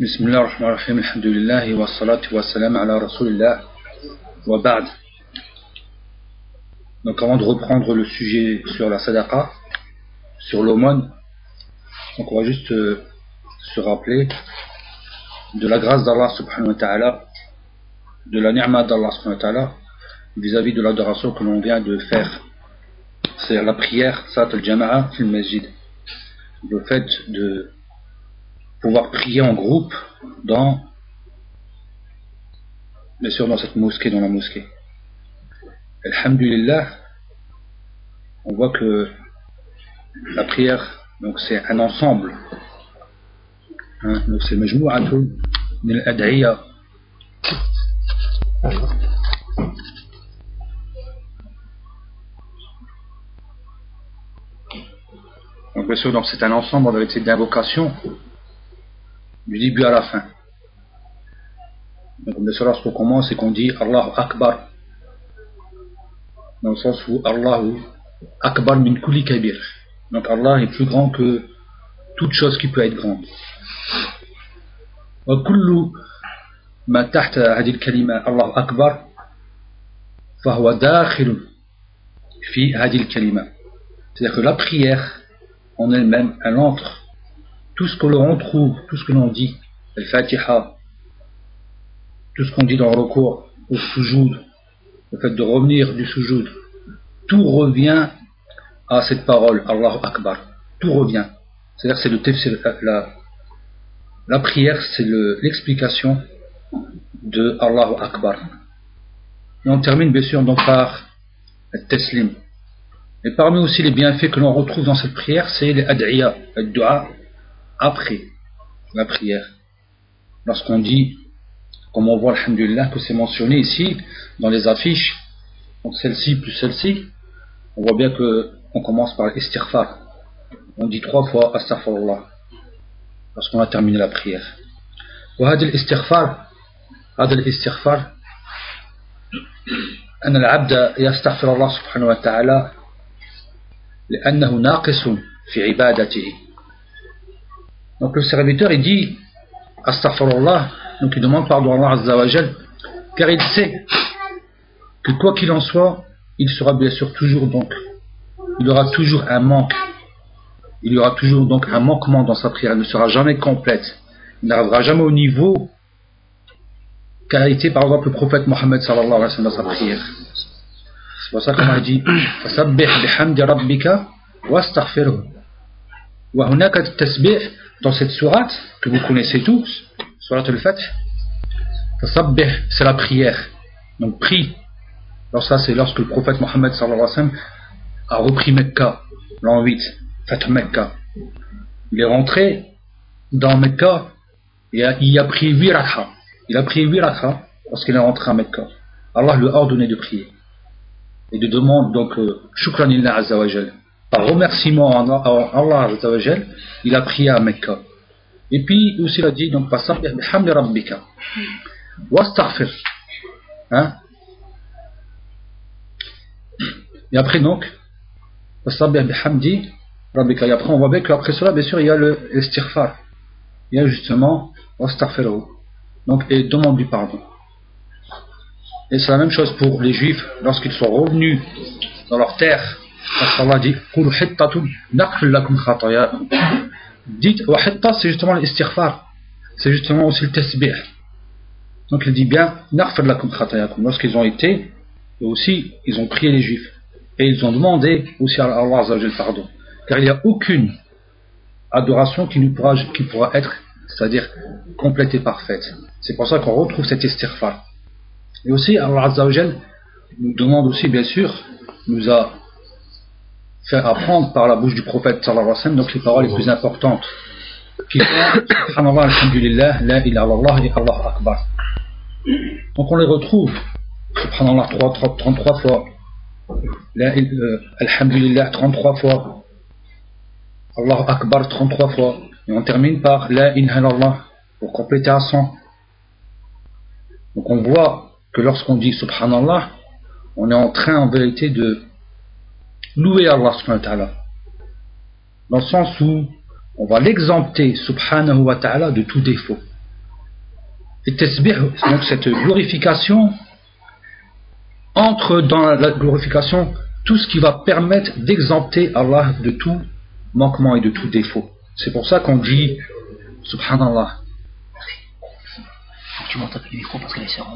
Bismillah ar-Rahman ar-Rahim, alhamdulillah, wa salatu wa salam ala rasulillah, wa ba'd. Donc avant de reprendre le sujet sur la sadaqa, sur l'aumône, donc on va juste se rappeler de la grâce d'Allah subhanahu wa ta'ala, de la ni'ma d'Allah subhanahu wa ta'ala, vis-à-vis de l'adoration que l'on vient de faire. C'est la prière, Salat al-Jama'a fil Masjid. Le fait de pouvoir prier en groupe bien sûr dans cette mosquée, dans la mosquée. Alhamdulillah, on voit que la prière, donc c'est un ensemble, donc c'est majmou'atun min al-ad'iyya. Donc bien sûr, donc c'est un ensemble avec cette invocation du début à la fin. Donc bien sûr, lorsqu'on commence et qu'on dit Allahu Akbar, dans le sens où Allahu Akbar min kulli kabir, donc Allah est plus grand que toute chose qui peut être grande. Wa kullu ma tahta hadhihi al-kalima Allahu Akbar fa huwa dakhil fi hadhihi al-kalima. C'est-à-dire que la prière en elle-même, elle entre tout ce que l'on trouve, tout ce que l'on dit, al-Fatiha, tout ce qu'on dit dans le recours, au sujoud, le fait de revenir du sujoud, tout revient à cette parole, Allahu Akbar. Tout revient. C'est-à-dire que c'est le tafsir, la prière, c'est l'explication de Allahu Akbar. Et on termine bien sûr donc par al-Taslim. Et parmi aussi les bienfaits que l'on retrouve dans cette prière, c'est les ad'iyya, le dua, après la prière. Lorsqu'on dit, comme on voit, alhamdulillah, que c'est mentionné ici, dans les affiches, donc celle-ci plus celle-ci, on voit bien qu'on commence par l'istighfar. On dit 3 fois astaghfirullah lorsqu'on a terminé la prière. وهذا الاستغفار أن العبد يستغفر الله سبحانه وتعالى لأنه ناقص في عبادته. Donc le serviteur il dit astaghfirullah, donc il demande pardon à Allah Azza wa Jal, car il sait que quoi qu'il en soit, il sera bien sûr toujours donc, il aura toujours un manque, il y aura toujours donc un manquement dans sa prière, elle ne sera jamais complète, il n'arrivera jamais au niveau qu'a été par exemple le prophète Mohammed sallallahu alayhi wa sallam dans sa prière. C'est pour ça qu'on a dit fasabbih bihamdi rabbika wastaghfirhu. Wa hunaka at-tasbih, dans cette sourate que vous connaissez tous, sourate al-Fath, fasabbih, c'est la prière, donc prie. Alors ça c'est lorsque le prophète Mohammed sallallahu alayhi wa sallam a repris Mecca, l'an 8, Fath Mecca. Il est rentré dans Mecca et il a prié 8 rak'a. Il a prié 8 rak'a lorsqu'il est rentré à Mecca. Allah lui a ordonné de prier et de demander donc shukran lillah azza wa jal, par remerciement à Allah azza wa jal, il a prié à Mecca. Et puis aussi il a dit donc fasabbih bihamdi rabbika wastaghfir, et après donc fasabbih bihamdi rabbika, et après on voit bien qu'après cela bien sûr il y a le istighfar, il y a justement wastaghfiru, donc et demande du pardon. Et c'est la même chose pour les juifs lorsqu'ils sont revenus dans leur terre, parce qu'Allah dit qul hittatun naghfir lakum khatayakum. Dites wa hitta, c'est justement l'istighfar, c'est justement aussi le tasbih. Donc il dit bien naghfir lakum khatayakum, lorsqu'ils ont été et aussi ils ont prié les juifs et ils ont demandé aussi à Allah azza wa jalla pardon, car il n'y a aucune adoration qui pourra être, c'est-à-dire complète et parfaite. C'est pour ça qu'on retrouve cet istighfar. Et aussi Allah azza wa jalla nous demande aussi bien sûr, nous a fait apprendre par la bouche du prophète sallallahu alayhi wa sallam donc les paroles les plus importantes qui sont subhanallah, alhamdulillah, la ilaha illallah et Allahu Akbar. Donc on les retrouve subhanallah 33 fois, alhamdulillah 33 fois, Allahu Akbar 33 fois, et on termine par la ilaha illallah pour compléter à 100. Donc on voit que lorsqu'on dit subhanallah, on est en train en vérité de louer Allah subhanahu wa ta'ala, dans le sens où on va l'exempter subhanahu wa ta'ala de tout défaut. Et tasbih, donc cette glorification, entre dans la glorification tout ce qui va permettre d'exempter Allah de tout manquement et de tout défaut. C'est pour ça qu'on dit Subhanallah. Tu montes un peu le micro parce qu'elle est serrée.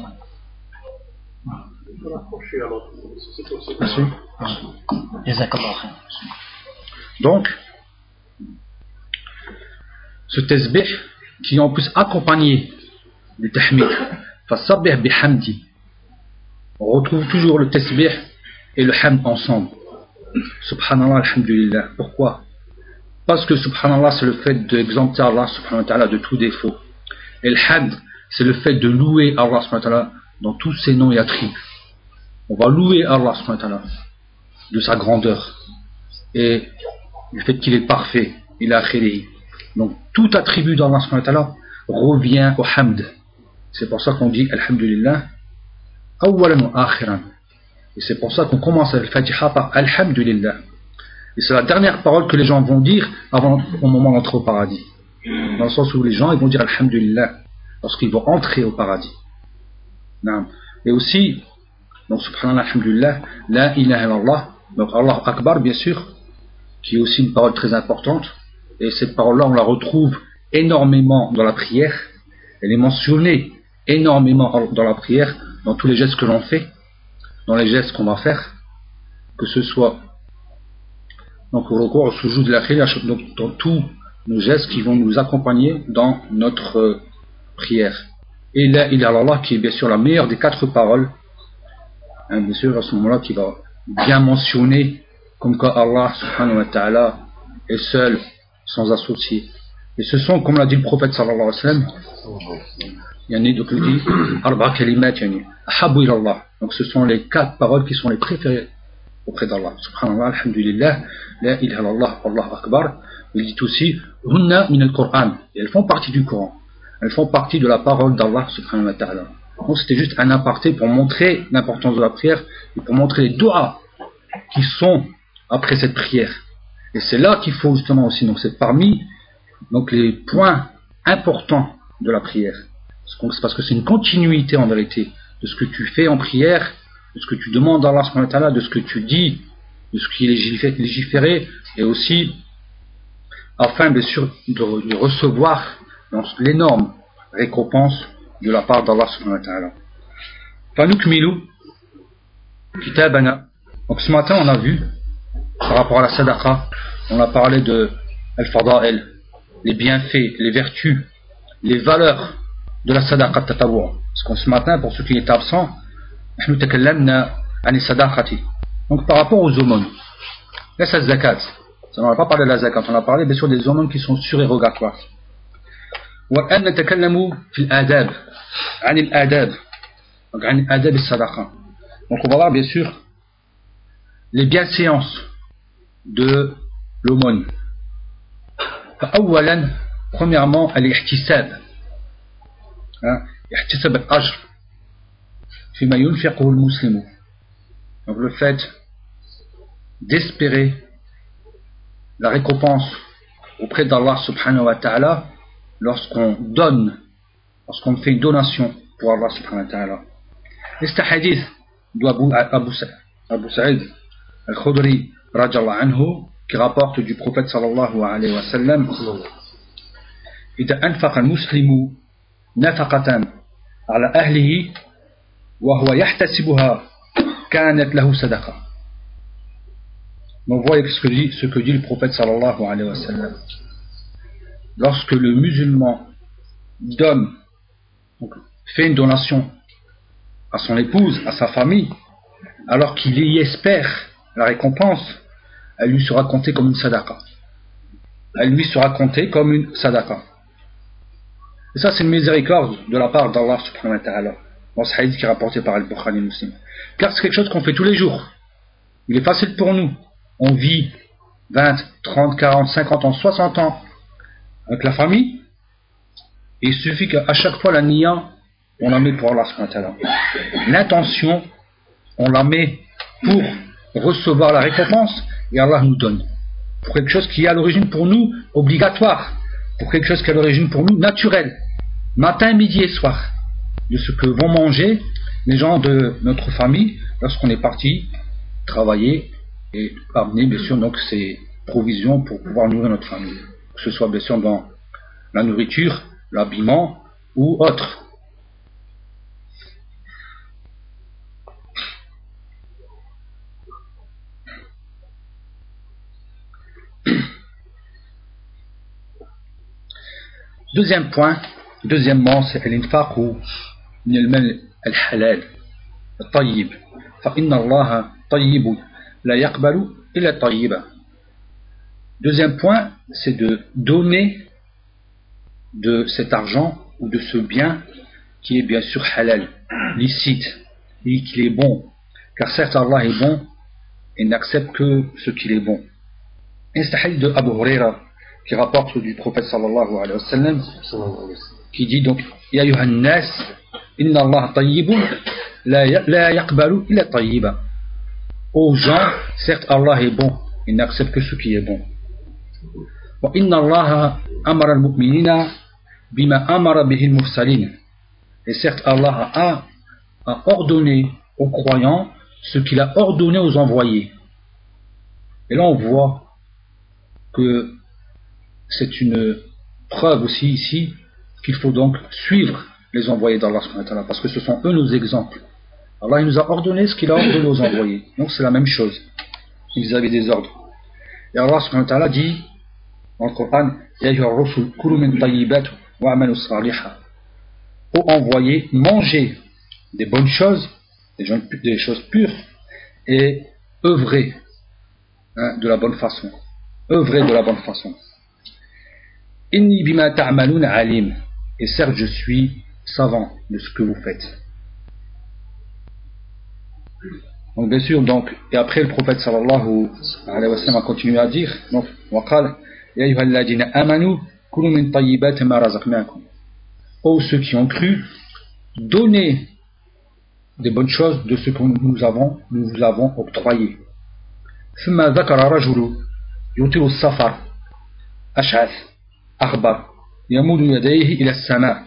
Donc, ce tasbih qui est en plus accompagné du tahmid, fasabbih bihamdi. On retrouve toujours le tasbih et le hamd ensemble. Subhanallah, alhamdulillah. Pourquoi? Parce que Subhanallah, c'est le fait d'exempter Allah subhanahu wa ta'ala de tout défaut. Et le hamd, c'est le fait de louer Allah subhanahu wa ta'ala dans tous ses noms et attributs. On va louer Allah subhanahu wa ta'ala de sa grandeur et du fait qu'il est parfait, il a khiri. Donc tout attribut d'Allah subhanahu wa ta'ala revient au hamd. C'est pour ça qu'on dit alhamdulillah awwalan wa akhiran. Et c'est pour ça qu'on commence à Al-Fatiha par alhamdulillah. Et c'est la dernière parole que les gens vont dire au moment d'entrer au paradis. Dans le sens où les gens ils vont dire alhamdulillah lorsqu'ils vont entrer au paradis. Et aussi, donc subhanallah, alhamdulillah, la ilaha illallah, donc Allah Akbar bien sûr, qui est aussi une parole très importante. Et cette parole-là, on la retrouve énormément dans la prière. Elle est mentionnée énormément dans la prière, dans tous les gestes que l'on fait, dans les gestes qu'on va faire, que ce soit donc au recours, au sujoud de la khila, donc dans tous nos gestes qui vont nous accompagner dans notre prière. Et la ilaha illallah, qui est bien sûr la meilleure des 4 paroles, bien sûr à ce moment-là qui va bien mentionner comme quoi Allah subhanahu wa ta'ala est seul, sans associé. Et ce sont, comme l'a dit le prophète sallallahu alayhi wa sallam, donc il dit arba kalimat ahabbu ila Allah. Donc ce sont les 4 paroles qui sont les préférées auprès d'Allah. Subhanallah, alhamdulillah, la ilaha illallah, Allahu akbar. Il dit aussi hunna min al-Qur'an. Et elles font partie du Coran. Elles font partie de la parole d'Allah subhanahu wa ta'ala. Donc c'était juste un aparté pour montrer l'importance de la prière et pour montrer les doigts qui sont après cette prière. Et c'est là qu'il faut justement aussi, donc c'est parmi donc les points importants de la prière. C'est parce que c'est une continuité en vérité de ce que tu fais en prière, de ce que tu demandes à Allah subhanahu wa ta'ala, de ce que tu dis, de ce qui est légiféré, et aussi afin bien sûr de recevoir l'énorme récompense de la part d'Allah subhanahu wa ta'ala. Fanukmilu kitabana. Donc ce matin on a vu par rapport à la sadaqa, on a parlé de al-fada'il, les bienfaits, les vertus, les valeurs de la sadaqa tatawwu'. Parce que ce matin, pour ceux qui étaient absents, nous takallamna an sadaqati. Donc par rapport aux aumônes, là c'est la zakat. On n'a pas parlé de la zakat, on a parlé bien sûr des aumônes qui sont surérogatoires. Wa an natakallamu fil adab, an al-adab, donc an adab as-sadaqa. Donc on va voir bien sûr les bienséances de l'aumône. فأولا premièrement الاحتساب يحتسب الأجر فيما ينفقه المسلم. Donc le fait d'espérer la récompense auprès d'Allah subhanahu wa ta'ala lorsqu'on donne, lorsqu'on fait une donation pour Allah subhanahu wa ta'ala. Et c'est un hadith d'Abu Sa'id al-Khudri radiyallahu anhu qui rapporte du prophète sallallahu alayhi wa sallam إذا أنفق المسلم نفقة على أهله وهو يحتسبها كانت له صدقة. Donc voyez ce que dit le prophète sallallahu alayhi wa sallam. Lorsque le musulman donne, donc fait une donation à son épouse, à sa famille, alors qu'il y espère la récompense, elle lui sera comptée comme une sadaqa. Elle lui sera comptée comme une sadaqa. Et ça, c'est une miséricorde de la part d'Allah subhanahu wa ta'ala. Dans ce hadith qui est rapporté par Al-Bukhari Muslim. Car c'est quelque chose qu'on fait tous les jours. Il est facile pour nous. On vit 20, 30, 40, 50 ans, 60 ans avec la famille. Et il suffit qu'à chaque fois la niya, on la met pour Allah subhanahu wa ta'ala. L'intention, on la met pour recevoir la récompense et Allah nous donne. Pour quelque chose qui est à l'origine pour nous obligatoire. Pour quelque chose qui est à l'origine pour nous naturel. Matin, midi et soir. de ce que vont manger les gens de notre famille lorsqu'on est parti travailler et amener bien sûr donc ces provisions pour pouvoir nourrir notre famille, que ce soit bien sûr dans la nourriture, l'habillement ou autre. Deuxième point, deuxièmement, c'est l'infaq min al-mal al-halal al-tayyib fa inna Allah tayyib la yaqbalu illa tayyiba. Deuxième point, c'est de donner de cet argent ou de ce bien qui est bien sûr halal, licite, et qu'il est bon, car certes Allah est bon et n'accepte que ce qu'il est bon. Et c'est un hadith de Abu Huraira qui rapporte du prophète sallallahu alayhi wa sallam, qui dit donc Ya ayyuhan nas inna Allah tayyibun la yaqbalu illa tayyiba. Aux gens, certes Allah est bon, il n'accepte que ce qui est bon. Wa inna Allah amara al-mu'minina bima amara bihi al-mursalin. Et certes Allah a ordonné aux croyants ce qu'il a ordonné aux envoyés. Et là on voit que c'est une preuve aussi ici qu'il faut donc suivre les envoyés d'Allah parce que ce sont eux nos exemples. Allah il nous a ordonné ce qu'il a ordonné aux envoyés. Donc c'est la même chose vis-à-vis des ordres. Et Allah subhanahu wa ta'ala dit dans le Coran Ya ayyuhar rusul kulu min tayyibat wa amalu saliha. Ô envoyés, mangez des bonnes choses, des choses pures et œuvrez de la bonne façon. Œuvrez de la bonne façon. Inni bima ta'malun alim. Et certes, je suis savant de ce que vous faites. Donc, bien sûr, donc, et après le prophète sallallahu alayhi wa sallam a continué à dire donc, وقال يا أيها الذين آمنوا كلوا من طيبات ما رزقناكم. Ô ceux qui ont cru, donnez des bonnes choses de ce que nous vous avons octroyé. ثم ذكر رجل يطيل السفر أشعث أخبر يمد يديه إلى السماء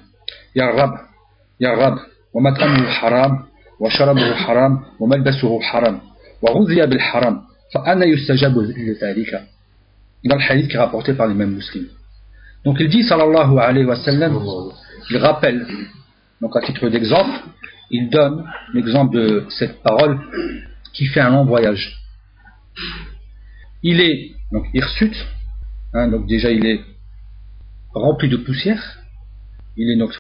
يا رب ومطعمه حرام وشربه حرام وملبسه حرام وغذي بالحرام فأنا يستجاب لذلك. Dans le hadith qui est rapporté par les mêmes musulmans. Donc il dit sallallahu alayhi wa sallam, il rappelle, donc à titre d'exemple, il donne l'exemple de cette parole qui fait un long voyage. Il est donc hirsute, donc déjà il est rempli de poussière, il est donc